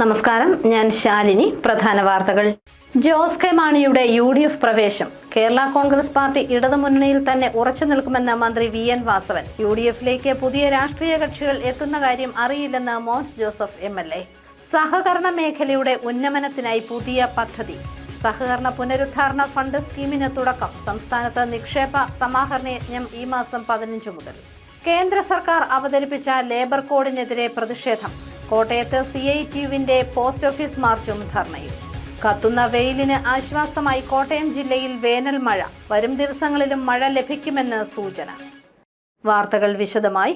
നമസ്കാരം, ഞാൻ ശാലിനി. പ്രധാന വാർത്തകൾ. ജോസ് കെ മാണിയുടെ UDF പ്രവേശം. കേരള കോൺഗ്രസ് പാർട്ടി ഇടതുമുന്നണിയിൽ തന്നെ ഉറച്ചു നിൽക്കുമെന്ന് മന്ത്രി VN വാസവൻ. UDFിലേക്ക് പുതിയ രാഷ്ട്രീയ കക്ഷികൾ എത്തുന്ന കാര്യം അറിയില്ലെന്ന് മോൻസ് ജോസഫ് MLA. സഹകരണ മേഖലയുടെ ഉന്നമനത്തിനായി പുതിയ പദ്ധതി. സഹകരണ പുനരുദ്ധാരണ ഫണ്ട് സ്കീമിന് തുടക്കം. സംസ്ഥാനത്ത് നിക്ഷേപ സമാഹരണ യജ്ഞം ഈ മാസം 15 മുതൽ. കേന്ദ്ര സർക്കാർ അവതരിപ്പിച്ച ലേബർ കോഡിനെതിരെ പ്രതിഷേധം. കോട്ടയത്ത് CITUവിന്റെ പോസ്റ്റ് ഓഫീസ് മാർച്ചും ധർണയും. കത്തുന്ന വെയിലിന് ആശ്വാസമായി കോട്ടയം ജില്ലയിൽ വേനൽ മഴ. വരും ദിവസങ്ങളിലും മഴ ലഭിക്കുമെന്ന് സൂചന. വാർത്തകൾ വിശദമായി.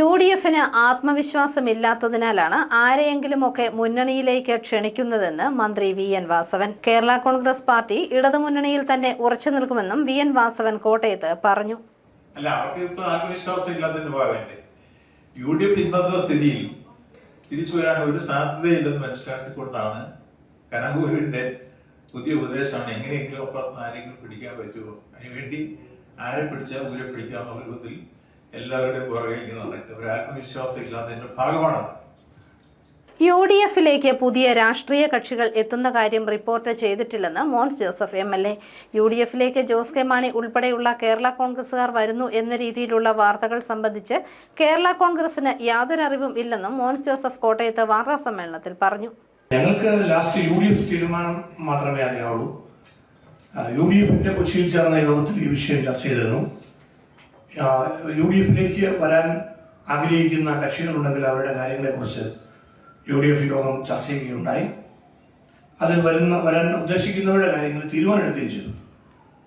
UDFിന് ആത്മവിശ്വാസമില്ലാത്തതിനാലാണ് ആരെയെങ്കിലുമൊക്കെ മുന്നണിയിലേക്ക് ക്ഷണിക്കുന്നതെന്ന് മന്ത്രി VN വാസവൻ. കേരള കോൺഗ്രസ് പാർട്ടി ഇടതുമുന്നണിയിൽ തന്നെ ഉറച്ചു നിൽക്കുമെന്നും VN വാസവൻ കോട്ടയത്ത് പറഞ്ഞു. അല്ല, അവർക്ക് ആത്മവിശ്വാസം ഇല്ലാത്തതിന് ഭാഗമല്ലേ UDF ഇന്നത്തെ സ്ഥിതിയിൽ തിരിച്ചു വരാൻ ഒരു സാധ്യതയില്ലെന്ന് മനസ്സിലാക്കിക്കൊണ്ടാണ് കനകൂരിന്റെ പുതിയ ഉപദേശമാണ് എങ്ങനെയെങ്കിലും ഒക്കെ ആരെങ്കിലും പിടിക്കാൻ പറ്റുമോ, അതിനുവേണ്ടി ആരെ പിടിച്ചാൽ ഊരെ പിടിക്കാമെന്നുള്ള രൂപത്തിൽ എല്ലാവരുടെയും പുറകെ ഇങ്ങനെ നടക്കുക. ഒരു ആത്മവിശ്വാസം ഇല്ലാത്തതിന്റെ ഭാഗമാണത്. UDFിലേക്ക് പുതിയ രാഷ്ട്രീയ കക്ഷികൾ എത്തുന്ന കാര്യം റിപ്പോർട്ട് ചെയ്തിട്ടില്ലെന്ന് മോൻസ് ജോസഫ് MLA. UDFിലേക്ക് ജോസ് കെ മാണി ഉൾപ്പെടെയുള്ള കേരള കോൺഗ്രസുകാർ വരുന്നു എന്ന രീതിയിലുള്ള വാർത്തകൾ സംബന്ധിച്ച് കേരള കോൺഗ്രസിന് യാതൊരു അറിവും ഇല്ലെന്നും മോൻസ് ജോസഫ് കോട്ടയത്ത് വാർത്താ സമ്മേളനത്തിൽ പറഞ്ഞു. ഞങ്ങൾക്ക് ലാസ്റ്റ് UDF തീരുമാനം മാത്രമേ അറിയാവുള്ളൂ. UDFിന്റെ കൊച്ചിയിൽ ചേർന്ന യോഗത്തിൽ ഈ വിഷയം ചർച്ച ചെയ്തിരുന്നു. UDFിലേക്ക് വരാൻ ആഗ്രഹിക്കുന്ന കക്ഷികളുണ്ടെങ്കിൽ അവരുടെ കാര്യങ്ങളെക്കുറിച്ച് UDF യോഗം ചർച്ച ചെയ്യുകയുണ്ടായി. അതിൽ വരാൻ ഉദ്ദേശിക്കുന്നവരുടെ കാര്യങ്ങൾ തീരുമാനമെടുക്കുകയും ചെയ്തു.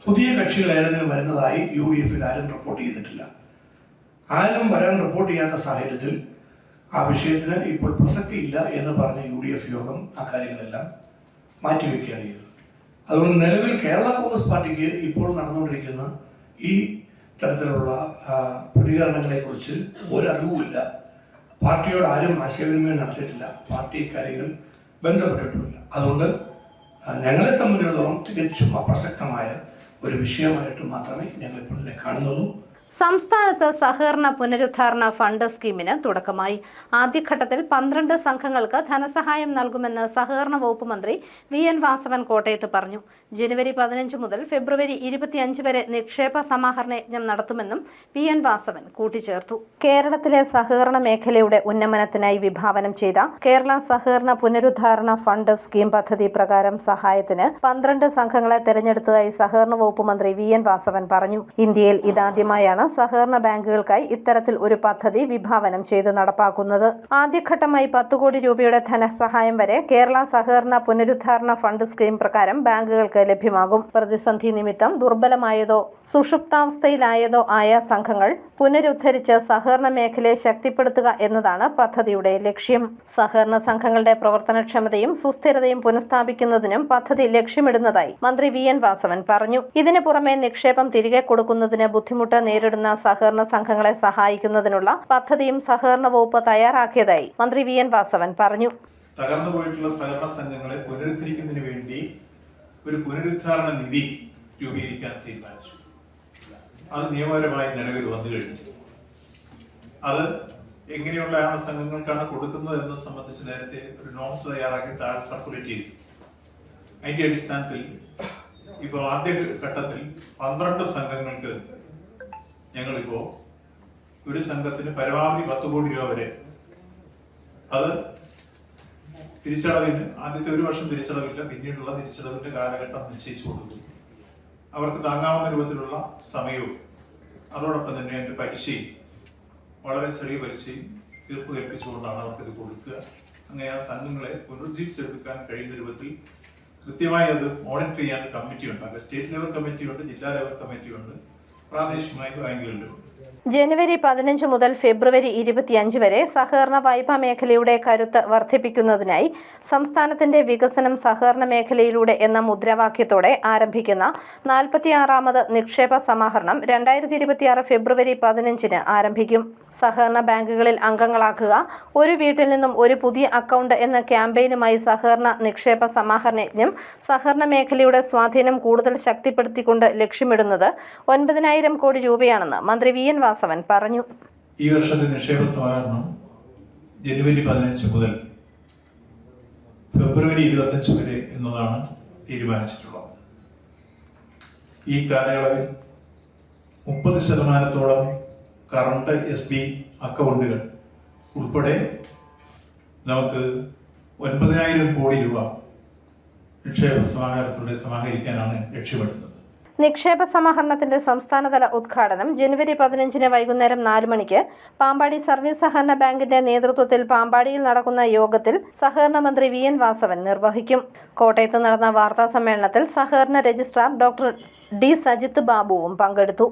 പുതിയ കക്ഷികൾ ഏതെങ്കിലും വരുന്നതായി UDFിൽ ആരും റിപ്പോർട്ട് ചെയ്തിട്ടില്ല. ആരും വരാൻ റിപ്പോർട്ട് ചെയ്യാത്ത സാഹചര്യത്തിൽ ആ വിഷയത്തിന് ഇപ്പോൾ പ്രസക്തിയില്ല എന്ന് പറഞ്ഞ UDF യോഗം ആ കാര്യങ്ങളെല്ലാം മാറ്റിവെക്കുകയാണ് ചെയ്തത്. അതുകൊണ്ട് നിലവിൽ കേരള കോൺഗ്രസ് പാർട്ടിക്ക് ഇപ്പോൾ നടന്നുകൊണ്ടിരിക്കുന്ന ഈ തരത്തിലുള്ള പ്രതികരണങ്ങളെക്കുറിച്ച് ഒരറിവുമില്ല. പാർട്ടിയോട് ആരും ആശയവിനിമയം നടത്തിയിട്ടില്ല. പാർട്ടി കാര്യങ്ങൾ ബന്ധപ്പെട്ടിട്ടുമില്ല. അതുകൊണ്ട് ഞങ്ങളെ സംബന്ധിച്ചിടത്തോളം തികച്ചും അപ്രസക്തമായ ഒരു വിഷയമായിട്ട് മാത്രമേ ഞങ്ങളിപ്പോൾ ഇതിനെ കാണുന്നുള്ളൂ. സംസ്ഥാനത്ത് സഹകരണ പുനരുദ്ധാരണ ഫണ്ട് സ്കീമിന് തുടക്കമായി. ആദ്യഘട്ടത്തിൽ 12 സംഘങ്ങൾക്ക് ധനസഹായം നൽകുമെന്ന് സഹകരണ വകുപ്പ് മന്ത്രി VN വാസവൻ കോട്ടയത്ത് പറഞ്ഞു. ജനുവരി 15 മുതൽ ഫെബ്രുവരി 25 വരെ നിക്ഷേപ സമാഹരണ യജ്ഞം നടത്തുമെന്നും VN വാസവൻ കൂട്ടിച്ചേർത്തു. കേരളത്തിലെ സഹകരണ മേഖലയുടെ ഉന്നമനത്തിനായി വിഭാവനം ചെയ്ത കേരള സഹകരണ പുനരുദ്ധാരണ ഫണ്ട് സ്കീം പദ്ധതി പ്രകാരം സഹായത്തിന് 12 സംഘങ്ങളെ തെരഞ്ഞെടുത്തതായി സഹകരണ വകുപ്പ് മന്ത്രി VN വാസവൻ പറഞ്ഞു. ഇന്ത്യയിൽ ഇതാദ്യമായാണ് സഹകരണ ബാങ്കുകൾക്കായി ഇത്തരത്തിൽ ഒരു പദ്ധതി വിഭാവനം ചെയ്ത് നടപ്പാക്കുന്നത്. ആദ്യഘട്ടമായി 10 കോടി രൂപയുടെ ധനസഹായം വരെ കേരള സഹകരണ പുനരുദ്ധാരണ ഫണ്ട് സ്കീം പ്രകാരം ബാങ്കുകൾക്ക് ലഭ്യമാകും. പ്രതിസന്ധി നിമിത്തം ദുർബലമായതോ സുഷുപ്താവസ്ഥയിലായതോ ആയ സംഘങ്ങൾ പുനരുദ്ധരിച്ച് സഹകരണ മേഖലയെ ശക്തിപ്പെടുത്തുക എന്നതാണ് പദ്ധതിയുടെ ലക്ഷ്യം. സഹകരണ സംഘങ്ങളുടെ പ്രവർത്തനക്ഷമതയും സുസ്ഥിരതയും പുനഃസ്ഥാപിക്കുന്നതിനും പദ്ധതി ലക്ഷ്യമിടുന്നതായി മന്ത്രി VN വാസവൻ പറഞ്ഞു. ഇതിനു പുറമെ നിക്ഷേപം തിരികെ കൊടുക്കുന്നതിന് ബുദ്ധിമുട്ട് നേരിടുന്ന സഹകരണ സംഘങ്ങളെ സഹായിക്കുന്നതിനുള്ള പദ്ധതിയും സഹകരണ വകുപ്പ് തയ്യാറാക്കിയതായി മന്ത്രി VN വാസവൻ പറഞ്ഞു. തകർന്നുപോയിട്ടുള്ള സഹകരണ സംഘങ്ങളെ പുനരുദ്ധരിക്കുന്നതിന് വേണ്ടി ഒരു പുനരുദ്ധാരണ നിധി രൂപീകരിക്കാൻ തീരുമാനിച്ചു. അത് നിയമപരമായി നിലവിൽ വന്നു കഴിഞ്ഞു. അത് എങ്ങനെയുള്ള സംഘങ്ങൾക്കാണ് കൊടുക്കുന്നത് എന്നത് സംബന്ധിച്ച് നേരത്തെ ഒരു നോംസ് തയ്യാറാക്കി താഴെ സർക്കുലേറ്റ് ചെയ്തു. അതിന്റെ അടിസ്ഥാനത്തിൽ ഇപ്പോൾ ആദ്യ ഘട്ടത്തിൽ 12 സംഘങ്ങൾക്ക് ഞങ്ങളിപ്പോ ഒരു സംഘത്തിന് പരമാവധി 10 കോടി രൂപ വരെ, അത് തിരിച്ചടവിന് ആദ്യത്തെ ഒരു വർഷം തിരിച്ചടവില്ല, പിന്നീടുള്ള തിരിച്ചടവിന്റെ കാലഘട്ടം നിശ്ചയിച്ചു കൊടുക്കും. അവർക്ക് താങ്ങാവുന്ന രൂപത്തിലുള്ള സമയവും അതോടൊപ്പം തന്നെ അതിന്റെ പലിശയും വളരെ ചെറിയ പലിശയും തീർപ്പ് കൽപ്പിച്ചുകൊണ്ടാണ് അവർക്കിത് കൊടുക്കുക. അങ്ങനെ ആ സംഘങ്ങളെ പുനരുജ്ജീവിച്ചെടുക്കാൻ കഴിയുന്ന രൂപത്തിൽ കൃത്യമായി അത് മോണിറ്റർ ചെയ്യാൻ കമ്മിറ്റി ഉണ്ട്. സ്റ്റേറ്റ് ലെവൽ കമ്മിറ്റി ഉണ്ട്, ജില്ലാ ലെവൽ കമ്മിറ്റി ഉണ്ട്, പ്രാദേശികമായി ബാങ്കുകളിലും. ജനുവരി 15 മുതൽ ഫെബ്രുവരി 25 വരെ സഹകരണ വായ്പാ മേഖലയുടെ കരുത്ത് വർദ്ധിപ്പിക്കുന്നതിനായി സംസ്ഥാനത്തിന്റെ വികസനം സഹകരണ മേഖലയിലൂടെ എന്ന മുദ്രാവാക്യത്തോടെ ആരംഭിക്കുന്ന 46ാമത് നിക്ഷേപ സമാഹരണം 2026 ഫെബ്രുവരി 15 ആരംഭിക്കും. സഹകരണ ബാങ്കുകളിൽ അംഗങ്ങളാക്കുക, ഒരു വീട്ടിൽ നിന്നും ഒരു പുതിയ അക്കൗണ്ട് എന്ന ക്യാമ്പയിനുമായി സഹകരണ നിക്ഷേപ സമാഹരണ യജ്ഞം സഹകരണ മേഖലയുടെ സ്വാധീനം കൂടുതൽ ശക്തിപ്പെടുത്തിക്കൊണ്ട് ലക്ഷ്യമിടുന്നത് 9,000 കോടി രൂപയാണെന്ന് മന്ത്രി VN വാസവൻ പറഞ്ഞു. ഈ വർഷത്തെ നിക്ഷേപ സമാഹരണം ജനുവരി 15 മുതൽ ഫെബ്രുവരി 25 വരെ എന്നതാണ് തീരുമാനിച്ചിട്ടുള്ളത്. ഈ കാലയളവിൽ 30% കറണ്ട് SB അക്കൗണ്ടുകൾ ഉൾപ്പെടെ നമുക്ക് 9,000 കോടി രൂപ നിക്ഷേപ സമാഹരണത്തിലൂടെ സമാഹരിക്കാനാണ് ലക്ഷ്യമിടുന്നത്. നിക്ഷേപ സമാഹരണത്തിന്റെ സംസ്ഥാനതല ഉദ്ഘാടനം ജനുവരി 15 വൈകുന്നേരം 4 മണിക്ക് പാമ്പാടി സർവീസ് സഹകരണ ബാങ്കിന്റെ നേതൃത്വത്തിൽ പാമ്പാടിയിൽ നടക്കുന്ന യോഗത്തിൽ സഹകരണ മന്ത്രി VN വാസവൻ നിർവഹിക്കും. കോട്ടയത്ത് നടന്ന വാർത്താ സമ്മേളനത്തിൽ സഹകരണ രജിസ്ട്രാർ ഡോക്ടർ D സജിത്ത് ബാബുവും പങ്കെടുത്തു.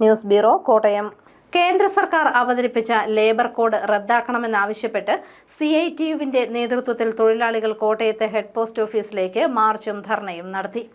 News bureau, Kottayam. കേന്ദ്ര സർക്കാർ അവതരിപ്പിച്ച ലേബർ കോഡ് റദ്ദാക്കണമെന്നാവശ്യപ്പെട്ട് CITUവിന്റെ നേതൃത്വത്തിൽ തൊഴിലാളികൾ കോട്ടയത്തെ ഹെഡ് പോസ്റ്റ് ഓഫീസിലേക്ക് മാർച്ചും ധർണയും നടത്തി.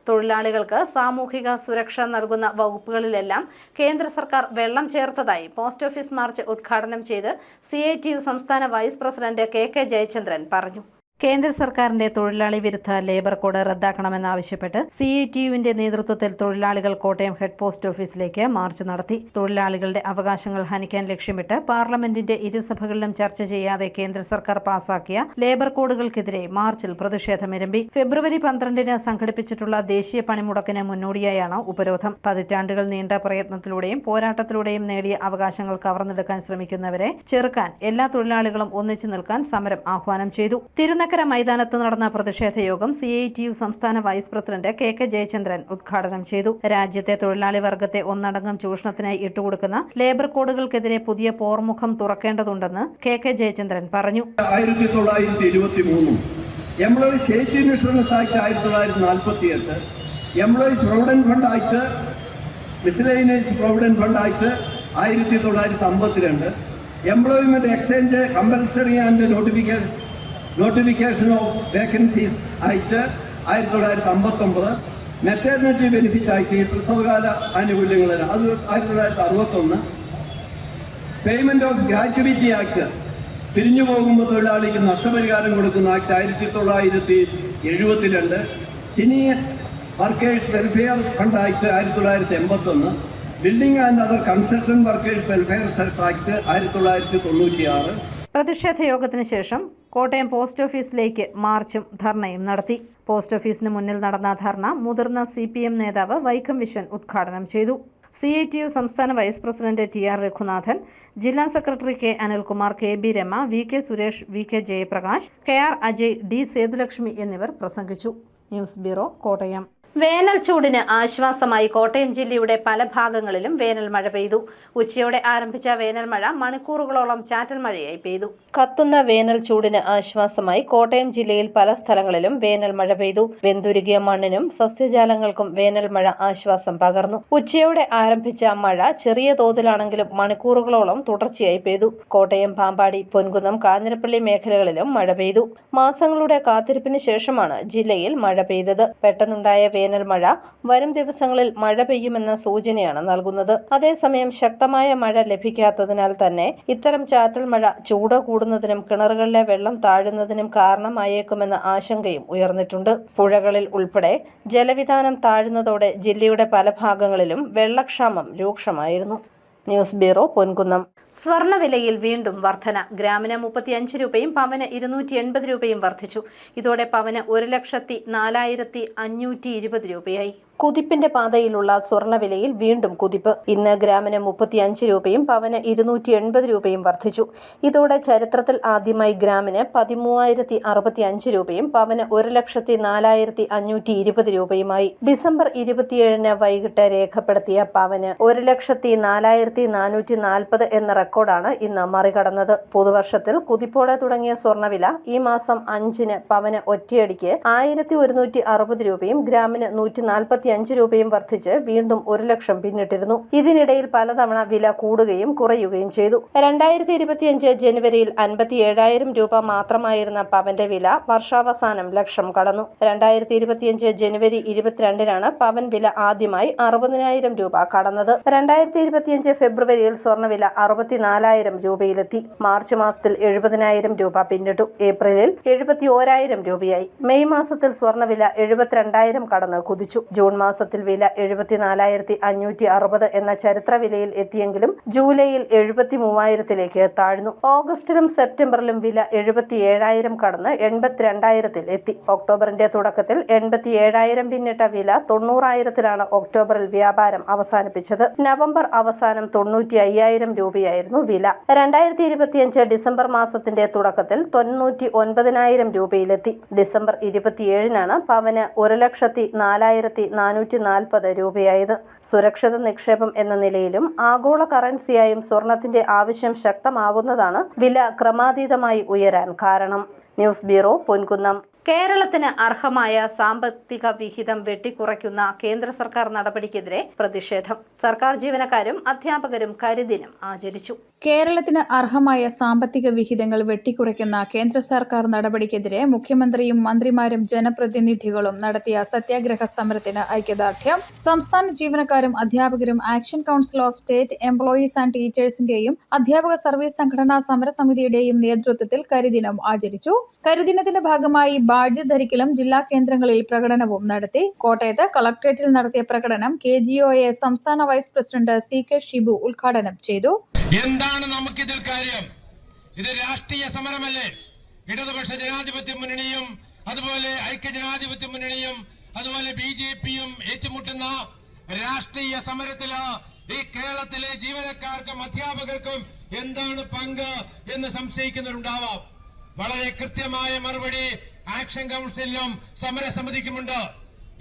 തൊഴിലാളികൾക്ക് സാമൂഹിക സുരക്ഷ നൽകുന്ന വകുപ്പുകളിലെല്ലാം കേന്ദ്ര സർക്കാർ വെള്ളം ചേർത്തതായി പോസ്റ്റ് ഓഫീസ് മാർച്ച് ഉദ്ഘാടനം ചെയ്ത് CITU സംസ്ഥാന വൈസ് പ്രസിഡന്റ് KK ജയചന്ദ്രൻ പറഞ്ഞു. കേന്ദ്ര സർക്കാരിന്റെ തൊഴിലാളി വിരുദ്ധ ലേബർ കോഡ് റദ്ദാക്കണമെന്നാവശ്യപ്പെട്ട് CITUവിന്റെ നേതൃത്വത്തിൽ തൊഴിലാളികൾ കോട്ടയം ഹെഡ് പോസ്റ്റ് ഓഫീസിലേക്ക് മാർച്ച് നടത്തി. തൊഴിലാളികളുടെ അവകാശങ്ങൾ ഹനിക്കാൻ ലക്ഷ്യമിട്ട് പാർലമെന്റിന്റെ ഇരുസഭകളിലും ചർച്ച ചെയ്യാതെ കേന്ദ്ര സർക്കാർ പാസാക്കിയ ലേബർ കോഡുകൾക്കെതിരെ മാർച്ചിൽ പ്രതിഷേധമിരമ്പി. ഫെബ്രുവരി 12 സംഘടിപ്പിച്ചിട്ടുള്ള ദേശീയ പണിമുടക്കിന് മുന്നോടിയായാണ് ഉപരോധം. പതിറ്റാണ്ടുകൾ നീണ്ട പ്രയത്നത്തിലൂടെയും പോരാട്ടത്തിലൂടെയും നേടിയ അവകാശങ്ങൾ കവർന്നെടുക്കാൻ ശ്രമിക്കുന്നവരെ ചെറുക്കാൻ എല്ലാ തൊഴിലാളികളും ഒന്നിച്ചു നിൽക്കാൻ സമരം ആഹ്വാനം ചെയ്തു. തിരുനക്കര മൈതാനത്ത് നടന്ന പ്രതിഷേധ യോഗം CITU സംസ്ഥാന വൈസ് പ്രസിഡന്റ് KK ജയചന്ദ്രൻ ഉദ്ഘാടനം ചെയ്തു. രാജ്യത്തെ തൊഴിലാളി വർഗത്തെ ഒന്നടങ്കം ചൂഷണത്തിനായി ഇട്ടുകൊടുക്കുന്ന ലേബർ കോഡുകൾക്കെതിരെ പുതിയ പോർമുഖം തുറക്കേണ്ടതുണ്ടെന്ന് KK ജയചന്ദ്രൻ പറഞ്ഞു. 1923 employees state insurance act 1948, employees provident fund act, miscellaneous provident fund act 1952, employment exchange compulsory and notification of vacancies act 1959, maternity benefit act, പ്രസവകാല ആനുകൂല്യങ്ങൾ അത് 1961, പേയ്മെന്റ് ഓഫ് ഗ്രാറ്റുവിറ്റി ആക്ട്, പിരിഞ്ഞു പോകുമ്പോൾ തൊഴിലാളിക്ക് നഷ്ടപരിഹാരം കൊടുക്കുന്ന act 1972, senior workers welfare fund act 1981, building and other construction workers welfare cess act 1996. പ്രതിഷേധ യോഗത്തിന് ശേഷം കോട്ടയം പോസ്റ്റ് ഓഫീസിലേക്ക് മാർച്ചും ധർണയും നടത്തി. പോസ്റ്റ് ഓഫീസിന് മുന്നിൽ നടന്ന ധർണ മുതിർന്ന CPM നേതാവ് വൈക്കം വിശ്വൻ ഉദ്ഘാടനം ചെയ്തു. CITU സംസ്ഥാന വൈസ് പ്രസിഡന്റ് TR രഘുനാഥൻ, ജില്ലാ secretary K Anilkumar, KB Rama, VK Suresh, VK Jayaprakash, KR Ajay, D Sethulakshmi എന്നിവർ പ്രസംഗിച്ചു. News bureau, Kottayam. വേനൽ ചൂടിന് ആശ്വാസമായി കോട്ടയം ജില്ലയുടെ പല ഭാഗങ്ങളിലും വേനൽ മഴ പെയ്തു. ഉച്ചയോടെ ആരംഭിച്ച വേനൽ മഴ മണിക്കൂറുകളോളം ചാറ്റൽ മഴയായി പെയ്തു. കത്തുന്ന വേനൽ ചൂടിന് ആശ്വാസമായി കോട്ടയം ജില്ലയിൽ പല സ്ഥലങ്ങളിലും വേനൽ മഴ പെയ്തു. വെന്തുരുകിയ മണ്ണിനും സസ്യജാലങ്ങൾക്കും വേനൽ മഴ ആശ്വാസം പകർന്നു. ഉച്ചയോടെ ആരംഭിച്ച മഴ ചെറിയ തോതിലാണെങ്കിലും മണിക്കൂറുകളോളം തുടർച്ചയായി പെയ്തു. കോട്ടയം, പാമ്പാടി, പൊൻകുന്നം, കാഞ്ഞിരപ്പള്ളി മേഖലകളിലും മഴ പെയ്തു. മാസങ്ങളുടെ കാത്തിരിപ്പിന് ശേഷമാണ് ജില്ലയിൽ മഴ പെയ്തത്. പെട്ടെന്നുണ്ടായ വേനൽ മഴ വരും ദിവസങ്ങളിൽ മഴ പെയ്യുമെന്ന സൂചനയാണ് നൽകുന്നത്. അതേസമയം ശക്തമായ മഴ ലഭിക്കാത്തതിനാൽ തന്നെ ഇത്തരം ചാറ്റൽ മഴ ചൂട് കൂടുന്നതിനും കിണറുകളിലെ വെള്ളം താഴുന്നതിനും കാരണമായേക്കുമെന്ന ആശങ്കയും ഉയർന്നിട്ടുണ്ട്. പുഴകളിൽ ഉൾപ്പെടെ ജലവിതാനം താഴുന്നതോടെ ജില്ലയുടെ പല ഭാഗങ്ങളിലും വെള്ളക്ഷാമം രൂക്ഷമായിരുന്നു. News bureau, Ponkunnam. സ്വർണ്ണവിലയിൽ വീണ്ടും വർധന. ഗ്രാമിന് 35 രൂപയും പവന് 280 രൂപയും വർദ്ധിച്ചു. ഇതോടെ പവന് 1,04,520 രൂപയായി. കുതിപ്പിന്റെ പാതയിലുള്ള സ്വർണ്ണവിലയിൽ വീണ്ടും കുതിപ്പ്. ഇന്ന് ഗ്രാമിന് 35 രൂപയും പവന് 280 രൂപയും വർദ്ധിച്ചു. ഇതോടെ ചരിത്രത്തിൽ ആദ്യമായി ഗ്രാമിന് 13,065 രൂപയും പവന് 1,04,520 രൂപയുമായി. ഡിസംബർ 27 വൈകിട്ട് രേഖപ്പെടുത്തിയ പവന് 1,04,440 എന്ന റെക്കോർഡാണ് ഇന്ന് മറികടന്നത്. പുതുവർഷത്തിൽ കുതിപ്പോടെ തുടങ്ങിയ സ്വർണ്ണവില ഈ മാസം 5-ന് പവന് ഒറ്റയടിക്ക് 1,160 രൂപയും ഗ്രാമിന് 145 രൂപയും വർദ്ധിച്ച് വീണ്ടും 1 ലക്ഷം പിന്നിട്ടിരുന്നു. ഇതിനിടയിൽ പലതവണ വില കൂടുകയും കുറയുകയും ചെയ്തു. 2025 ജനുവരിയിൽ 57,000 രൂപ മാത്രമായിരുന്ന പവന്റെ വില വർഷാവസാനം ലക്ഷം കടന്നു. 2025 ജനുവരി 22-നാണ് പവൻ വില ആദ്യമായി 60,000 രൂപ കടന്നത്. 2025 ഫെബ്രുവരിയിൽ സ്വർണ്ണവില 64,000 രൂപയിലെത്തി. മാർച്ച് മാസത്തിൽ 70,000 രൂപ പിന്നിട്ടു. ഏപ്രിലിൽ 71,000 രൂപയായി. മെയ് മാസത്തിൽ സ്വർണ്ണവില 72,000 കടന്ന് കുതിച്ചു. ജൂൺ മാസത്തിൽ വില 74,560 എന്ന ചരിത്ര വിലയിൽ എത്തിയെങ്കിലും ജൂലൈയിൽ 73,000-ലേക്ക് താഴ്ന്നു. ഓഗസ്റ്റിലും സെപ്റ്റംബറിലും വില 77,000 കടന്ന് 82,000-ൽ എത്തി. ഒക്ടോബറിന്റെ തുടക്കത്തിൽ 87,000 പിന്നിട്ട വില 90,000-ലാണ് ഒക്ടോബറിൽ വ്യാപാരം അവസാനിപ്പിച്ചത്. നവംബർ അവസാനം 95,000 രൂപയായിരുന്നു വില. 2025 ഡിസംബർ മാസത്തിന്റെ തുടക്കത്തിൽ 99,000 രൂപയിലെത്തി. ഡിസംബർ 27-നാണ് പവന് 1,04,440 രൂപയായത്. സുരക്ഷിത നിക്ഷേപം എന്ന നിലയിലും ആഗോള കറൻസിയായും സ്വർണത്തിന്റെ ആവശ്യം ശക്തമാകുന്നതാണ് വില ക്രമാതീതമായി ഉയരാൻ കാരണം. News bureau, Ponkunnam. കേരളത്തിന് അർഹമായ സാമ്പത്തിക വിഹിതം വെട്ടിക്കുറയ്ക്കുന്ന കേന്ദ്ര സർക്കാർ നടപടിക്കെതിരെ പ്രതിഷേധം. സർക്കാർ ജീവനക്കാരും അധ്യാപകരും കരിദിനം ആചരിച്ചു. കേരളത്തിന് അർഹമായ സാമ്പത്തിക വിഹിതങ്ങൾ വെട്ടിക്കുറയ്ക്കുന്ന കേന്ദ്ര സർക്കാർ നടപടിക്കെതിരെ മുഖ്യമന്ത്രിയും മന്ത്രിമാരും ജനപ്രതിനിധികളും നടത്തിയ സത്യാഗ്രഹ സമരത്തിന് ഐക്യദാർഢ്യം. സംസ്ഥാന ജീവനക്കാരും അധ്യാപകരും action council of state employees and ടീച്ചേഴ്സിന്റെയും അധ്യാപക സർവീസ് സംഘടനാ സമരസമിതിയുടെയും നേതൃത്വത്തിൽ കരിദിനം ആചരിച്ചു. കരിദിനത്തിന്റെ ഭാഗമായി ബാഡ്ജ് ധരിക്കലും ജില്ലാ കേന്ദ്രങ്ങളിൽ പ്രകടനവും നടത്തി. കോട്ടയത്ത് കളക്ടറേറ്റിൽ നടത്തിയ പ്രകടനം KGOA സംസ്ഥാന വൈസ് പ്രസിഡന്റ് CK ഷിബു ഉദ്ഘാടനം ചെയ്തു. എന്താണ് നമുക്കിതിൽ കാര്യം? ഇത് രാഷ്ട്രീയ സമരമല്ലേ? ഇടതുപക്ഷ ജനാധിപത്യ മുന്നണിയും അതുപോലെ ഐക്യജനാധിപത്യ മുന്നണിയും അതുപോലെ BJPയും ഏറ്റുമുട്ടുന്ന രാഷ്ട്രീയ സമരത്തില് ഈ കേരളത്തിലെ ജീവനക്കാർക്കും അധ്യാപകർക്കും എന്താണ് പങ്ക് എന്ന് സംശയിക്കുന്നവരുണ്ടാവാം. വളരെ കൃത്യമായ മറുപടി ആക്ഷൻ കൗൺസിലിനും സമരസമിതിക്കുമുണ്ട്.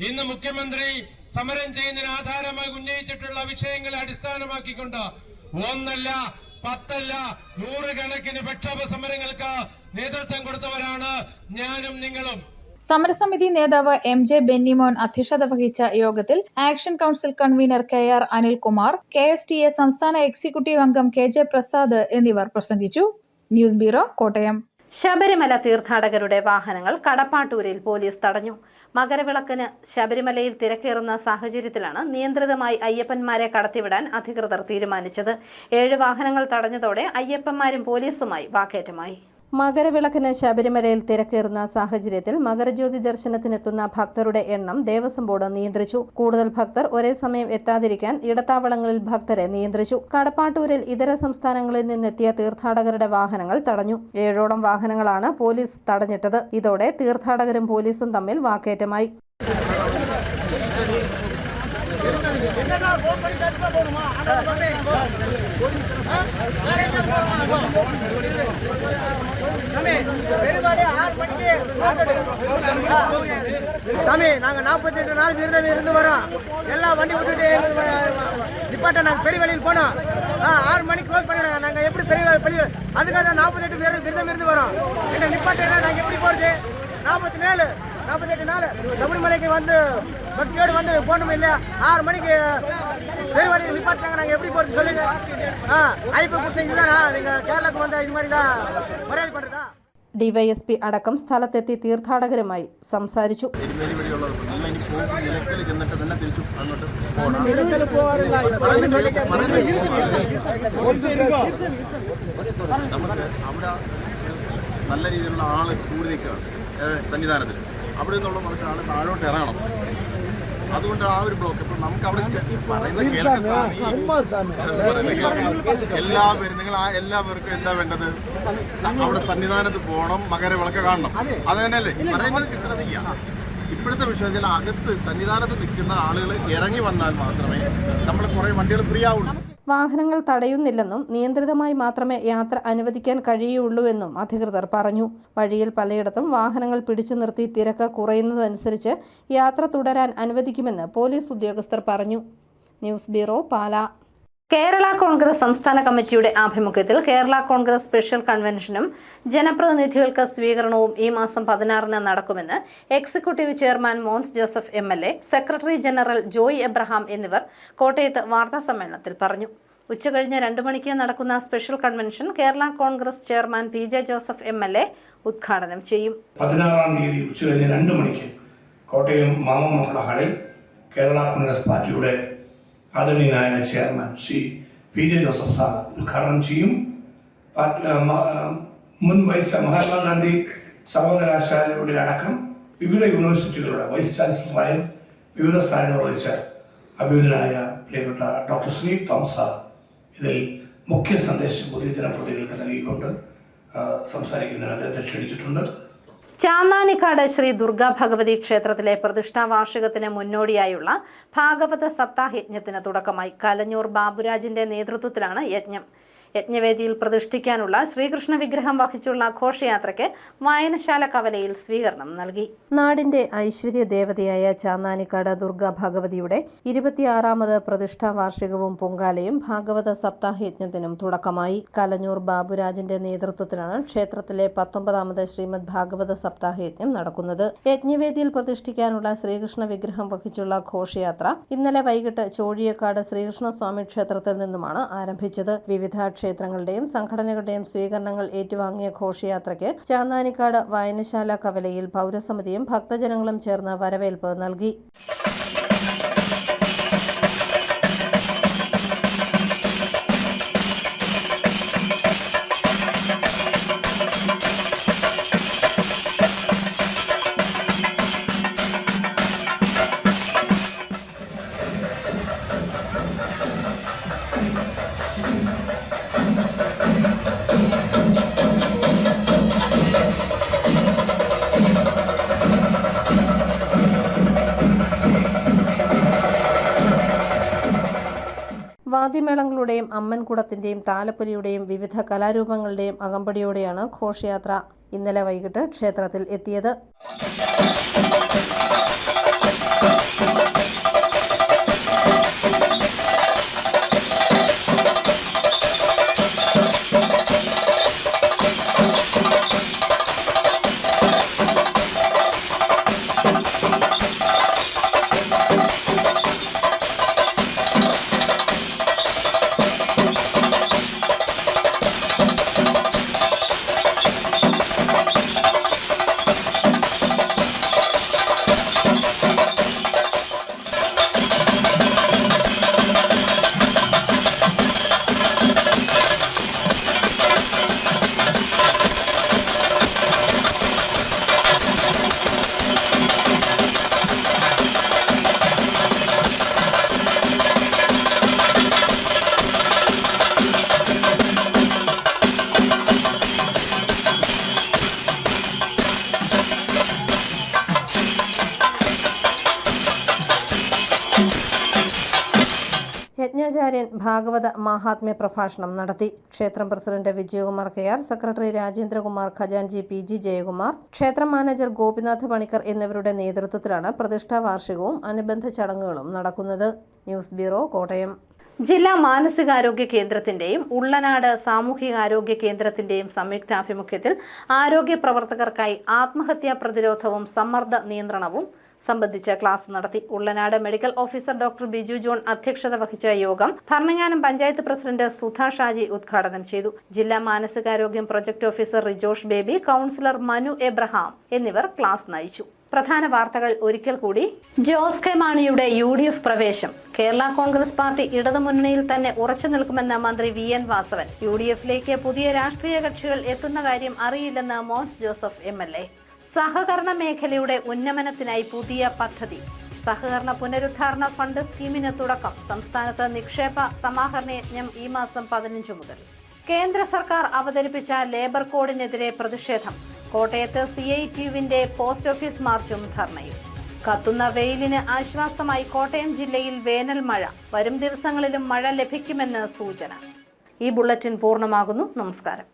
ഇന്ന് മുഖ്യമന്ത്രി സമരം ചെയ്യുന്നതിന് ആധാരമായി ഉന്നയിച്ചിട്ടുള്ള വിഷയങ്ങളെ അടിസ്ഥാനമാക്കിക്കൊണ്ട് 1 അല്ല 10 അല്ല 100 കണക്കിന് പ്രക്ഷോഭ സമരങ്ങൾക്ക് നേതൃത്വം കൊടുത്തവരാണ് ഞാനും നിങ്ങളും. സമരസമിതി നേതാവ് MJ ബെന്നിമോൻ അധ്യക്ഷത വഹിച്ച യോഗത്തിൽ action council convener KR Anilkumar, KSTA സംസ്ഥാന എക്സിക്യൂട്ടീവ് അംഗം KJ പ്രസാദ് എന്നിവർ പ്രസംഗിച്ചു. News bureau, Kottayam. ശബരിമല തീർത്ഥാടകരുടെ വാഹനങ്ങൾ കടപ്പാട്ടൂരിൽ പോലീസ് തടഞ്ഞു. മകരവിളക്കിന് ശബരിമലയിൽ തിരക്കേറുന്ന സാഹചര്യത്തിലാണ് നിയന്ത്രിതമായി അയ്യപ്പന്മാരെ കടത്തിവിടാൻ അധികൃതർ തീരുമാനിച്ചത്. 7 വാഹനങ്ങൾ തടഞ്ഞതോടെ അയ്യപ്പന്മാരും പോലീസുമായി വാക്കേറ്റമായി. മകരവിളക്കിന് ശബരിമലയിൽ തിരക്കേറുന്ന സാഹചര്യത്തിൽ മകരജ്യോതി ദർശനത്തിനെത്തുന്ന ഭക്തരുടെ എണ്ണം ദേവസ്വം ബോർഡ് നിയന്ത്രിച്ചു. കൂടുതൽ ഭക്തർ ഒരേ സമയം എത്താതിരിക്കാൻ ഇടത്താവളങ്ങളിൽ ഭക്തരെ നിയന്ത്രിച്ചു. കടപ്പാട്ടൂരിൽ ഇതര സംസ്ഥാനങ്ങളിൽ നിന്നെത്തിയ തീർത്ഥാടകരുടെ വാഹനങ്ങൾ തടഞ്ഞു. 7ഓളം വാഹനങ്ങളാണ് പോലീസ് തടഞ്ഞിട്ടത്. ഇതോടെ തീർത്ഥാടകരും പോലീസും തമ്മിൽ വാക്കേറ്റമായി. சாமி, நாங்க 48 நாள் விரதம் இருந்து வரோம். எல்லா வண்டி விட்டுட்டு நிப்பாட்ட நாங்க பெரிய வழியில் போனோம். 6 மணிக்கு க்ளோஸ் பண்ணிடுங்க. நாங்க எப்படி பெரிய அதுக்காக 48 விரதம் இருந்து வரோம். எங்க நிப்பாட்ட நாங்க எப்படி போறது? 48 நாள் சபரிமலைக்கு வந்து பக்தியோடு வந்து போகணும் இல்லையா? 6 மணிக்கு பெரிய வழியில் நிப்பாட்டாங்க. நாங்க எப்படி போறது சொல்லுங்க. ஐப்ப கொடுத்தீங்க தானா? நீங்க கேரளாக்கு வந்தா இது மாதிரி தான் மரியாதை பண்றதா? DYSP അടക്കം സ്ഥലത്തെത്തി തീർത്ഥാടകരുമായി സംസാരിച്ചു. നമുക്ക് അവിടെ നല്ല രീതിയിലുള്ള ആള് കൂടി നിൽക്കുകയാണ് സന്നിധാനത്തിൽ. അവിടെ നിന്നുള്ള മനുഷ്യൻ ആള് താഴോട്ട് ഇറങ്ങണം. അതുകൊണ്ട് ആ ഒരു ബ്ലോക്ക് ഇപ്പൊ നമുക്ക് അവിടെ എല്ലാവരും നിങ്ങൾ എല്ലാവർക്കും എന്താ വേണ്ടത്? അവിടെ സന്നിധാനത്ത് പോകണം, മകരവിളക്ക് കാണണം. അത് തന്നെയല്ലേ പറയുന്നത്? ശ്രദ്ധിക്കുക. ഇപ്പോഴത്തെ വിഷയത്തിൽ അകത്ത് സന്നിധാനത്ത് നിൽക്കുന്ന ആളുകൾ ഇറങ്ങി വന്നാൽ മാത്രമേ നമ്മൾ കുറെ വണ്ടികൾ ഫ്രീ ആവുള്ളൂ. വാഹനങ്ങൾ തടയുന്നില്ലെന്നും നിയന്ത്രിതമായി മാത്രമേ യാത്ര അനുവദിക്കാൻ കഴിയുള്ളൂവെന്നും അധികൃതർ പറഞ്ഞു. വഴിയിൽ പലയിടത്തും വാഹനങ്ങൾ പിടിച്ചു നിർത്തി തിരക്ക് കുറയുന്നതനുസരിച്ച് യാത്ര തുടരാൻ അനുവദിക്കുമെന്ന് പോലീസ് ഉദ്യോഗസ്ഥർ പറഞ്ഞു. News bureau, Pala. കേരള കോൺഗ്രസ് സംസ്ഥാന കമ്മിറ്റിയുടെ ആഭിമുഖ്യത്തിൽ കേരള കോൺഗ്രസ് സ്പെഷ്യൽ കൺവെൻഷനും ജനപ്രതിനിധികൾക്ക് സ്വീകരണവും ഈ മാസം 16-ന് നടക്കുമെന്ന് executive chairman Mons Joseph MLA, secretary general Joy Abraham എന്നിവർ കോട്ടയത്ത് വാർത്താസമ്മേളനത്തിൽ പറഞ്ഞു. ഉച്ചകഴിഞ്ഞ് 2 മണിക്ക് നടക്കുന്ന special convention Kerala Congress chairman PJ Joseph MLA ഉദ്ഘാടനം ചെയ്യും. 16-ാം തീയതി ഉച്ചകഴിഞ്ഞ് 2 മണിക്ക് കോട്ടയം മാമമ്മ ഹാളിൽ കേരള കോൺഗ്രസ് പാർട്ടിയുടെ ആദരണീയനായ chairman Shri PJ Joseph sir ഉദ്ഘാടനം ചെയ്യും. മുൻ മഹാത്മാഗാന്ധി സർവകലാശാലയുടെ അടക്കം വിവിധ യൂണിവേഴ്സിറ്റികളുടെ വൈസ് ചാൻസലറായും വിവിധ സ്ഥാനങ്ങൾ വഹിച്ച അഭിനന്ദനായ പ്രിയപ്പെട്ട ഡോക്ടർ സുനീൽ തോമസ് ഇതിൽ മുഖ്യ സന്ദേശം പുതിയ ജനപ്രതിനിധികൾക്ക് നൽകിക്കൊണ്ട് സംസാരിക്കുന്നതിന് അദ്ദേഹത്തെ ക്ഷണിച്ചിട്ടുണ്ട്. ചാന്നാനിക്കാട് ശ്രീ ദുർഗാ ഭഗവതി ക്ഷേത്രത്തിലെ പ്രതിഷ്ഠാ വാർഷികത്തിന് മുന്നോടിയായുള്ള ഭാഗവത സപ്താഹയജ്ഞത്തിന് തുടക്കമായി. കലഞ്ഞൂർ ബാബുരാജിന്റെ നേതൃത്വത്തിലാണ് യജ്ഞം. യജ്ഞവേദിയിൽ പ്രതിഷ്ഠിക്കാനുള്ള ശ്രീകൃഷ്ണ വിഗ്രഹം വഹിച്ചുള്ള ഘോഷയാത്രയ്ക്ക് വായനശാല കവലയിൽ സ്വീകരണം നൽകി. നാടിന്റെ ഐശ്വര്യ ദേവതയായ ചാന്നാനിക്കാട് ദുർഗാ ഭഗവതിയുടെ 26ാമത് പ്രതിഷ്ഠാ വാർഷികവും പൊങ്കാലയും ഭാഗവത സപ്താഹയജ്ഞത്തിനും തുടക്കമായി. കലഞ്ഞൂർ ബാബുരാജിന്റെ നേതൃത്വത്തിലാണ് ക്ഷേത്രത്തിലെ 19ാമത് ശ്രീമദ് ഭാഗവത സപ്താഹയജ്ഞം നടക്കുന്നത്. യജ്ഞവേദിയിൽ പ്രതിഷ്ഠിക്കാനുള്ള ശ്രീകൃഷ്ണ വിഗ്രഹം വഹിച്ചുള്ള ഘോഷയാത്ര ഇന്നലെ വൈകിട്ട് ചോഴിയക്കാട് ശ്രീകൃഷ്ണസ്വാമി ക്ഷേത്രത്തിൽ നിന്നുമാണ് ആരംഭിച്ചത്. വിവിധ ക്ഷേത്രങ്ങളുടെയും സംഘടനകളുടെയും സ്വീകരണങ്ങൾ ഏറ്റുവാങ്ങിയ ഘോഷയാത്രയ്ക്ക് ചാന്നാനിക്കാട് വായനശാല കവലയിൽ പൗരസമിതിയും ഭക്തജനങ്ങളും ചേർന്ന് വരവേൽപ്പ് നൽകി. വാദ്യമേളങ്ങളുടെയും അമ്മൻകുടത്തിന്റെയും താലപ്പൊലിയുടെയും വിവിധ കലാരൂപങ്ങളുടെയും അകമ്പടിയോടെയാണ് ഘോഷയാത്ര ഇന്നലെ വൈകിട്ട് ക്ഷേത്രത്തിൽ എത്തിയത്. യജ്ഞാചാര്യൻ ഭാഗവത മാഹാത്മ്യ പ്രഭാഷണം നടത്തി. ക്ഷേത്രം president Vijayakumar K R, secretary Rajendrakumar, ഖജാൻജി PG ജയകുമാർ, ക്ഷേത്രം മാനേജർ ഗോപിനാഥ് പണിക്കർ എന്നിവരുടെ നേതൃത്വത്തിലാണ് പ്രതിഷ്ഠാ വാർഷികവും അനുബന്ധ ചടങ്ങുകളും നടക്കുന്നത്. News bureau, Kottayam. ജില്ലാ മാനസികാരോഗ്യ കേന്ദ്രത്തിന്റെയും ഉള്ളനാട് സാമൂഹികാരോഗ്യ കേന്ദ്രത്തിന്റെയും സംയുക്താഭിമുഖ്യത്തിൽ ആരോഗ്യ പ്രവർത്തകർക്കായി ആത്മഹത്യാ പ്രതിരോധവും സമ്മർദ്ദ നിയന്ത്രണവും സംബന്ധിച്ച ക്ലാസ് നടത്തി. Ullanad medical officer doctor Biju John അധ്യക്ഷത വഹിച്ച യോഗം ഭരണങ്ങാനം പഞ്ചായത്ത് പ്രസിഡന്റ് സുധ ഷാജി ഉദ്ഘാടനം ചെയ്തു. ജില്ലാ മാനസികാരോഗ്യം project officer Rijosh baby, councillor Manu Abraham എന്നിവർ ക്ലാസ് നയിച്ചു. പ്രധാന വാർത്തകൾ ഒരിക്കൽ കൂടി. ജോസ് കെ മാണിയുടെ UDF പ്രവേശം. കേരള കോൺഗ്രസ് പാർട്ടി ഇടതുമുന്നണിയിൽ തന്നെ ഉറച്ചു നിൽക്കുമെന്ന് മന്ത്രി VN വാസവൻ. UDFിലേക്ക് പുതിയ രാഷ്ട്രീയ കക്ഷികൾ എത്തുന്ന കാര്യം അറിയില്ലെന്ന് മോൻസ് ജോസഫ് MLA. സഹകരണ മേഖലയുടെ ഉന്നമനത്തിനായി പുതിയ പദ്ധതി. സഹകരണ പുനരുദ്ധാരണ ഫണ്ട് സ്കീമിന് തുടക്കം. സംസ്ഥാനത്ത് നിക്ഷേപ സമാഹരണ യജ്ഞം ഈ മാസം 15 മുതൽ. കേന്ദ്ര സർക്കാർ അവതരിപ്പിച്ച ലേബർ കോഡിനെതിരെ പ്രതിഷേധം. കോട്ടയത്ത് CITUവിന്റെ പോസ്റ്റ് ഓഫീസ് മാർച്ചും ധർണയും. കത്തുന്ന വെയിലിന് ആശ്വാസമായി കോട്ടയം ജില്ലയിൽ വേനൽ മഴ. വരും ദിവസങ്ങളിലും മഴ ലഭിക്കുമെന്ന് സൂചന. ഈ ബുള്ളറ്റിൻ പൂർണ്ണമാകുന്നു. നമസ്കാരം.